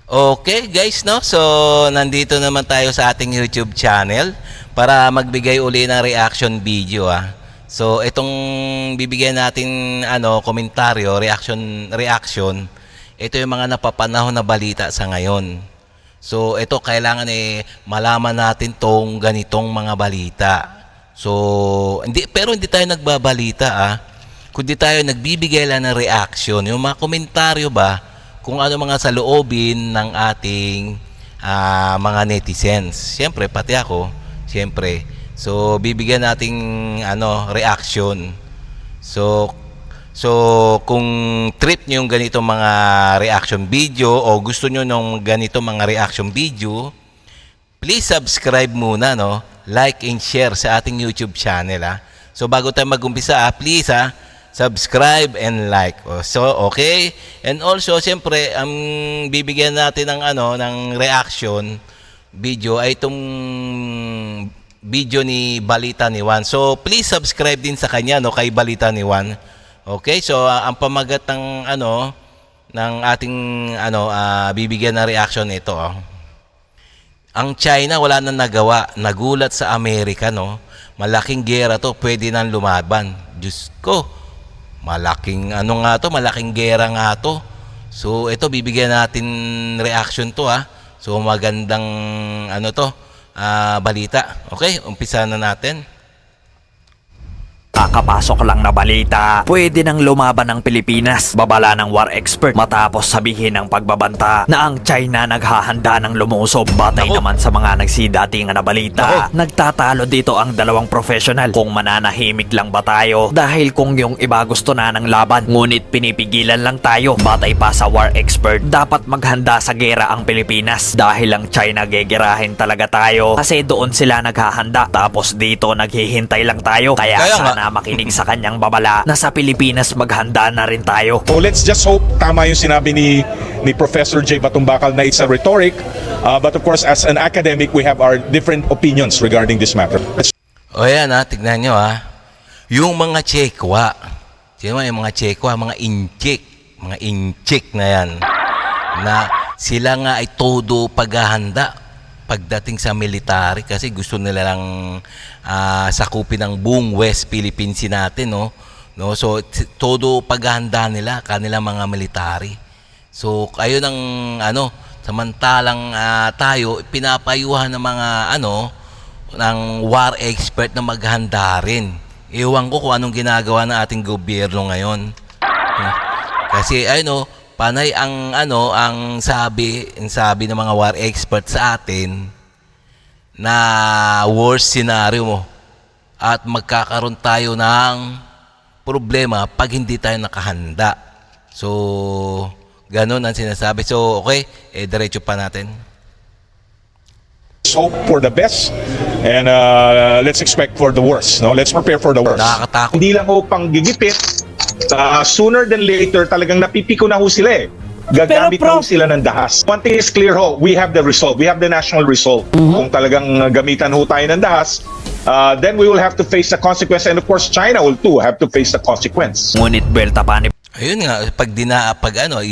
Okay guys, no? So, nandito naman tayo sa ating YouTube channel para magbigay uli ng reaction video ah. So, itong bibigyan natin komentaryo, reaction. Ito yung mga napapanahon na balita sa ngayon. So, ito kailangan malaman natin tong ganitong mga balita. So, hindi tayo nagbabalita ah. Kundi tayo nagbibigay lang ng reaction. Yung mga komentaryo ba kung ano mga saloobin ng ating mga netizens. Siyempre, pati ako, siyempre. So, bibigyan nating reaction. So kung trip nyo yung ganito mga reaction video o gusto nyo ng ganito mga reaction video, please subscribe muna, no? Like and share sa ating YouTube channel, ha? So, bago tayo mag-umpisa, please, subscribe and like. So, okay. And also, siyempre, ang bibigyan natin ng reaction video ay itong video ni Balita ni Juan. So, please subscribe din sa kanya, no, kay Balita ni Juan. Okay? So, ang pamagat ng ng ating bibigyan ng reaction ito, Ang China wala nang nagawa, nagulat sa Amerika, no. Malaking gera to, pwede nang lumaban. Diyos ko. Malaking malaking gera nga to. So ito bibigyan natin reaction to So magandang balita. Okay, umpisa na natin. Kakapasok lang na balita, pwede nang lumaban ng Pilipinas. Babala ng war expert matapos sabihin ng pagbabanta na ang China naghahanda ng lumusob. Batay naman sa mga nagsidatingan na balita, nagtatalo dito ang dalawang professional kung mananahimik lang ba tayo dahil kung yung iba gusto na ng laban, ngunit pinipigilan lang tayo. Batay pa sa war expert, dapat maghanda sa gera ang Pilipinas dahil ang China gegerahin talaga tayo kasi doon sila naghahanda, tapos dito naghihintay lang tayo. Kaya sana makinig sa kanyang babala na sa Pilipinas maghanda na rin tayo. So let's just hope tama yung sinabi ni Professor J. Batumbakal na it's a rhetoric, but of course as an academic we have our different opinions regarding this matter. O yan tignan nyo yung mga Chekwa, yung mga Chekwa, mga inchik na yan, na sila nga ay todo paghahanda pagdating sa military kasi gusto nila lang sakupin ng buong West Philippines natin, no? So todo paghahanda nila kanila mga military. So ayun ang samantalang tayo pinapayuhan ng mga ng war expert na maghanda rin. Ewan ko kung anong ginagawa ng ating gobyerno ngayon. Kasi panay ang sabi ng mga war expert sa atin na worst scenario mo at magkakaroon tayo ng problema pag hindi tayo nakahanda. So, ganun ang sinasabi. So, okay, diretso pa natin. Let's hope for the best and let's expect for the worst. No? Let's prepare for the worst. Nakakatakot. Hindi lang ho pang gigipit. Sooner than later talagang napipiko na ho sila Gagamit na ho sila ng dahas. One thing is clear ho, we have the resolve. We have the national resolve. Kung talagang gamitan ho tayo ng dahas, then we will have to face the consequence, and of course China will too have to face the consequence. Ngunit belta pa ni Ayun nga,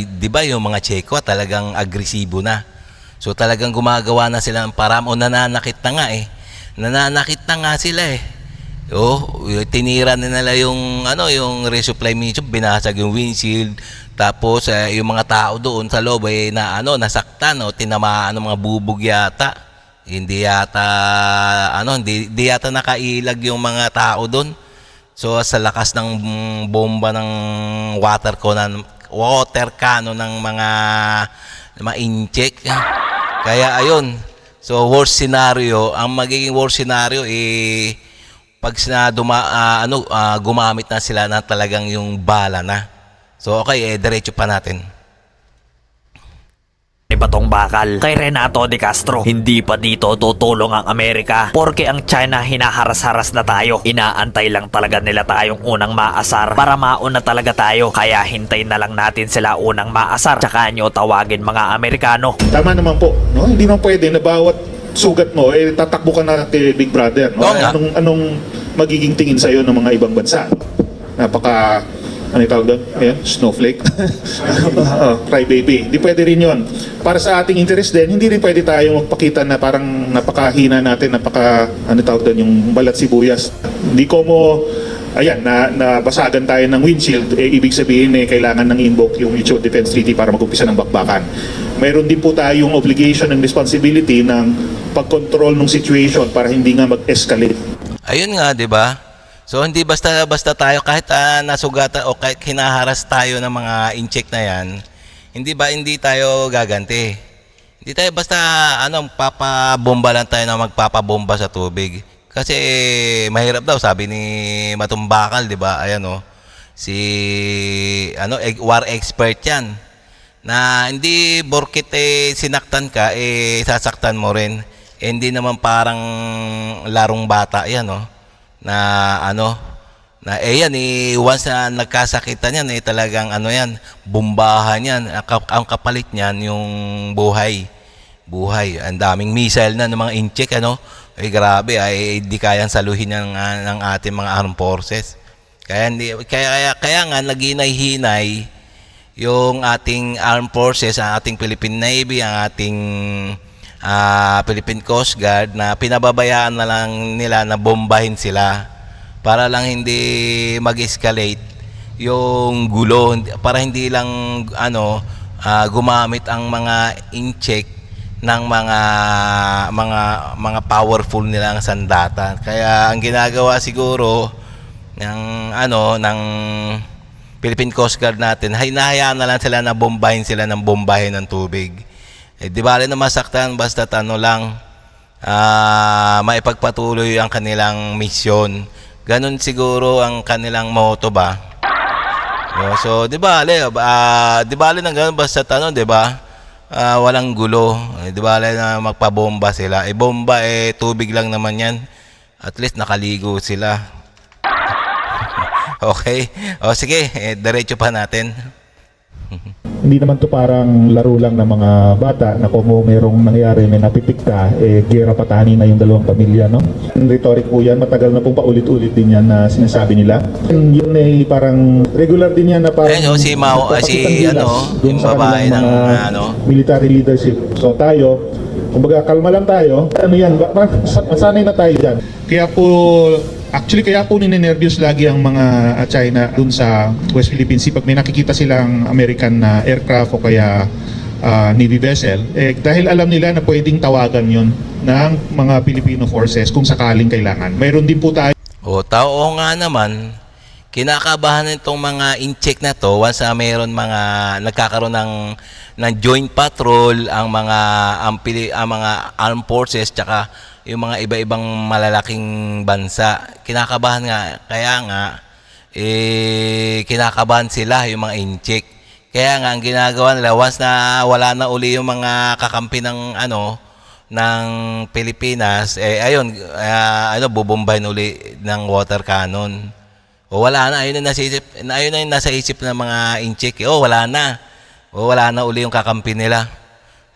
di ba yung mga Chekwa talagang agresibo na. So talagang gumagawa na sila ng paraan o nananakit na nga Nananakit na nga sila tinira na nila yung yung resupply mission, binasag yung windshield, tapos yung mga tao doon sa loob nasaktan tinamaan ng mga bubog yata. Hindi yata nakailag yung mga tao doon. So sa lakas ng bomba ng water cannon ng mga incheck. Kaya ayun. So worst scenario, ang magiging worst scenario pag gumamit na sila na talagang yung bala na. So okay, diretso pa natin. Batong Bakal kay Renato de Castro, hindi pa dito tutulong ang Amerika porque ang China hinaharas-haras na tayo. Inaantay lang talaga nila tayong unang maasar para mauna talaga tayo, kaya hintay na lang natin sila unang maasar tsaka nyo tawagin mga Amerikano. Tama naman po, no? Hindi naman pwede na bawat sugat mo tatakbo ka na kay Big Brother, no? Anong magiging tingin sa iyo ng mga ibang bansa? Napaka ano yung tawag doon? Ayan, snowflake. Crybaby. Hindi pwede rin yun. Para sa ating interest din, hindi rin pwede tayo magpakita na parang napakahina natin, ano tawag doon, yung balat sibuyas. Hindi ko mo, ayan, nabasagan tayo ng windshield, ibig sabihin kailangan ng invoke yung Mutual Defense Treaty para mag-umpisa ng bakbakan. Mayroon din po tayong obligation and responsibility ng pag-control ng situation para hindi nga mag-escalate. Ayun nga, 'di ba? So hindi basta tayo kahit nasugatan o kahit hinaharas tayo ng mga incheck na 'yan, hindi tayo gaganti. Hindi tayo basta papabomba lang tayo na magpapabomba sa tubig. Kasi mahirap daw sabi ni Matumbakal, 'di ba? Ayan si war expert 'yan. Na hindi borkit sinaktan ka sasaktan mo rin. Hindi naman parang larong bata 'yan, na yan once na nagkasakitan yan talagang yan, bombahan yan. Ang kapalit niyan yung buhay. Ang daming missile na ng mga incheck grabe di kayang saluhin ng ating mga armed forces. Kaya nga naghinay-hinay yung ating armed forces, ang ating Philippine Navy, ang ating Philippine Coast Guard, na pinababayaan na lang nila na bombahin sila para lang hindi mag-escalate yung gulo, para hindi lang gumamit ang mga incheck ng mga powerful nilang sandata. Kaya ang ginagawa siguro ng Philippine Coast Guard natin, hinahayaan na lang sila na bombahin sila ng bombahin ng tubig. Di bale na masaktan, basta maipagpatuloy ang kanilang misyon. Ganon siguro ang kanilang motto ba? So di bale na ganon, basta di ba? Walang gulo. Di bale na magpabomba sila. Bomba tubig lang naman yan. At least nakaligo sila. Okay. Sige, diretso pa natin. Hindi naman to parang laro lang ng mga bata na kung mayroong nangyari, may napipikta, gera patanin na yung dalawang pamilya, no? Yung rhetoric po yan, matagal na pong paulit-ulit din yan na sinasabi nila. Yun parang regular din yan na parang si Mao, yung babae ng military leadership. So tayo, kumbaga kalma lang tayo, sanay na tayo dyan. Kaya po ninenervyos lagi ang mga China dun sa West Philippine Sea pag may nakikita silang American na aircraft o kaya Navy vessel, dahil alam nila na pwedeng tawagan yon ng mga Filipino forces kung sakaling kailangan. Mayroon din po tayo Tao nga naman, kinakabahan itong mga incheck na to once mayroon mga nagkakaroon ng joint patrol ang mga armed forces tsaka yung mga iba-ibang malalaking bansa. Kinakabahan nga, kaya nga kinakabahan sila yung mga incheck. Kaya nga ang ginagawa nila once na wala na uli yung mga kakampi ng ng Pilipinas, bubombahin uli ng water cannon. Wala na, ayun na yung nasa isip ng mga incheck. Wala na uli yung kakampi nila.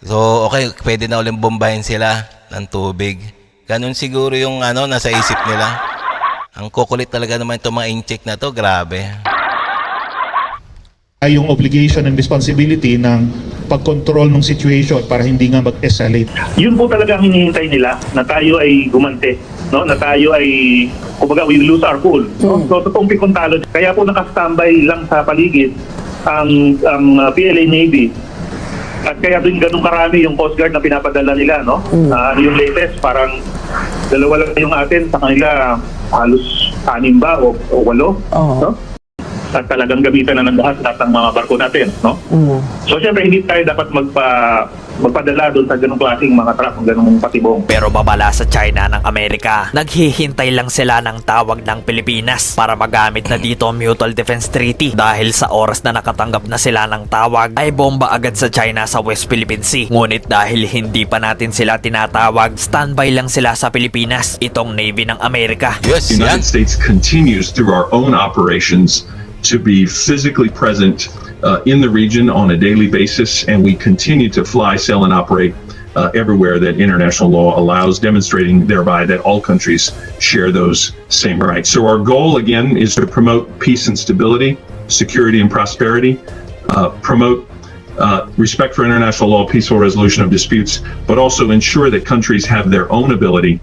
So okay, pwede na uling bombahin sila ng tubig. Ganun siguro yung nasa isip nila. Ang kukulit talaga naman itong mga incheck na to, grabe. yung obligation and responsibility ng pag-control ng situation para hindi nga mag-escalate. Yun po talaga ang hinihintay nila, na tayo ay gumante, no? Na tayo ay, kumbaga, we lose our cool. No? So, totoong pikong talo. Kaya po nakastambay lang sa paligid ang PLA Navy. At kaya din ganun karami yung Coast Guard na pinapadala nila, no? Yung latest, parang dalawa lang yung atin, sa kanila halos 6 ba o 8, no? At talagang gamitan na ng lahat ng mga barko natin, no? So syempre hindi tayo dapat magpadala doon sa ganung klaseng mga truck, ganung patibong. Pero babala sa China ng Amerika, naghihintay lang sila ng tawag ng Pilipinas para magamit na dito ang Mutual Defense Treaty. Dahil sa oras na nakatanggap na sila ng tawag, ay bomba agad sa China sa West Philippine Sea. Ngunit dahil hindi pa natin sila tinatawag, standby lang sila sa Pilipinas, itong Navy ng Amerika. Yes, The United States continues through our own operations to be physically present in the region on a daily basis, and we continue to fly, sail, and operate everywhere that international law allows, demonstrating thereby that all countries share those same rights. So our goal, again, is to promote peace and stability security and prosperity, promote respect for international law, peaceful resolution of disputes, but also ensure that countries have their own ability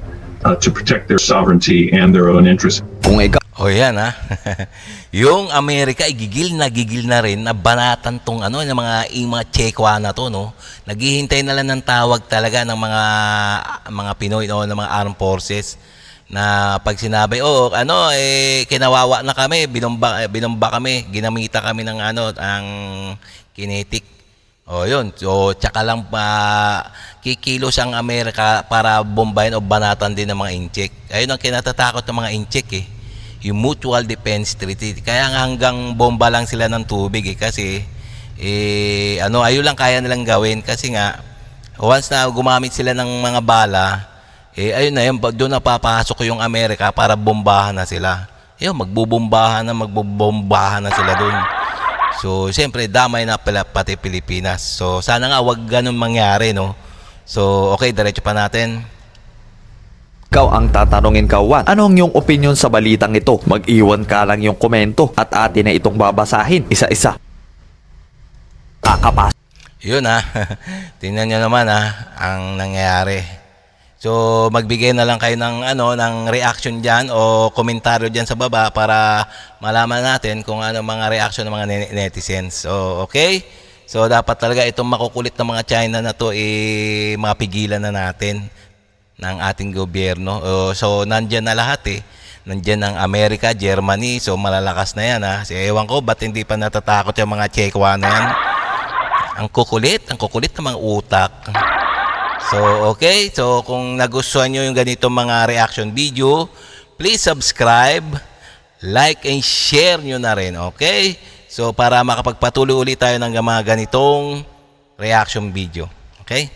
to protect their sovereignty and their own interests. Kung ikaw O yan ha. Yung Amerika ay gigil na rin na banatan tong ano ng mga Chekwa na to, no. Naghihintay na lang ng tawag talaga ng mga Pinoy, no, ng mga armed forces na pag sinabi, kinawawa na kami, binomba kami, ginamita kami ng ang kinetic. O yun, so tsaka lang kikilos ang Amerika para bombayin o banatan din ng mga incheck. Ayun ang kinatatakot ng mga incheck yung Mutual Defense Treaty. Kaya nga hanggang bomba lang sila ng tubig kasi ayun lang kaya nilang gawin kasi nga once na gumamit sila ng mga bala, ayun na yun, doon na papasok yung Amerika para bombahan na sila. Ayun, magbubombahan na sila doon. So, siyempre, damay na pati Pilipinas. So, sana nga wag ganun mangyari, no? So, okay, diretso pa natin. ang tatanungin Kawan, anong yung opinion sa balitang ito? Mag-iwan ka lang yung komento at atin na itong babasahin isa-isa. Kakapasok. Yun tingnan nyo naman ang nangyayari. So magbigay na lang kayo ng reaction diyan o komentaryo diyan sa baba para malaman natin kung ano mga reaction ng mga netizens. So okay? So dapat talaga itong makukulit na mga China na to mapigilan na natin ng ating gobyerno. So nandiyan na lahat Nandiyan ang Amerika, Germany, so malalakas na yan So, ewan ko ba't hindi pa natatakot yung mga Chekwa na yan. Ang kukulit ng mga utak. So, okay. So, kung nagustuhan nyo yung ganitong mga reaction video, please subscribe, like, and share nyo na rin. Okay? So, para makapagpatuloy ulit tayo ng mga ganitong reaction video. Okay?